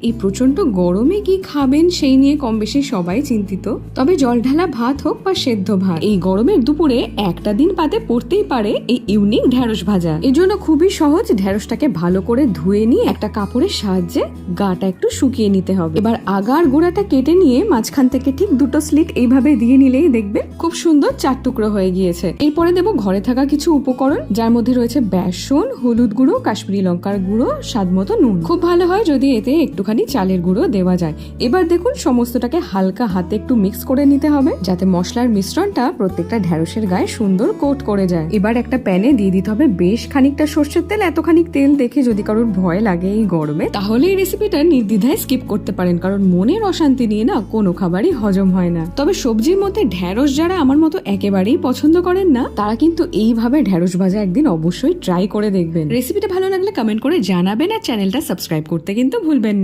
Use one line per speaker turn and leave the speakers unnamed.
এই প্রচন্ড গরমে কি খাবেন সেই নিয়ে কম বেশি সবাই চিন্তিত। তবে জল ঢালা ভাত হোক বা সেদ্ধ ভাত, এই গরমের দুপুরে একটা দিন পাতে পড়তেই পারে এই ইউনিক ঢেঁড়স ভাজা। এর জন্য খুবই সহজ। ঢেঁড়সটাকে ভালো করে ধুয়ে নিয়ে একটা কাপড়ের সাহায্যে গাটা একটু শুকিয়ে নিতে হবে। এবার আগার গোড়াটা কেটে নিয়ে মাঝখান থেকে ঠিক দুটো স্লিট এইভাবে দিয়ে নিলেই দেখবেন খুব সুন্দর 4 টুকরো হয়ে গিয়েছে। এরপরে দেবো ঘরে থাকা কিছু উপকরণ, যার মধ্যে রয়েছে বেসন, হলুদ গুঁড়ো, কাশ্মীরি লঙ্কার গুঁড়ো, স্বাদ মতো নুন। খুব ভালো হয় যদি এতে একটুখানি চালের গুঁড়ো দেওয়া যায়। এবার দেখুন সমস্তটাকে হালকা হাতে একটু মিক্স করে নিতে হবে, যাতে মশলার মিশ্রণটা প্রত্যেকটা ঢেঁড়সের গায়ে সুন্দর কোট করে যায়। এবার একটা প্যানে দিয়ে দিতে হবে বেশ খানিকটা সর্ষের তেল। এতখানি তেল দেখে যদি কারোর ভয় লাগে এই গরমে, তাহলে এই রেসিপিটা নির্দ্বিধায় স্কিপ করতে পারেন, কারণ মনের অশান্তি নিয়ে না কোনো খাবারই হজম হয় না। তবে সবজির মধ্যে ঢেঁড়স যারা আমার মতো একেবারেই পছন্দ করেন না, তারা কিন্তু এইভাবে ঢেঁড়স ভাজা একদিন অবশ্যই ট্রাই করে দেখবেন। রেসিপিটা ভালো লাগলে কমেন্ট করে জানাবেন আর চ্যানেলটা সাবস্ক্রাইব করতে কিন্তু ভুলবেন না।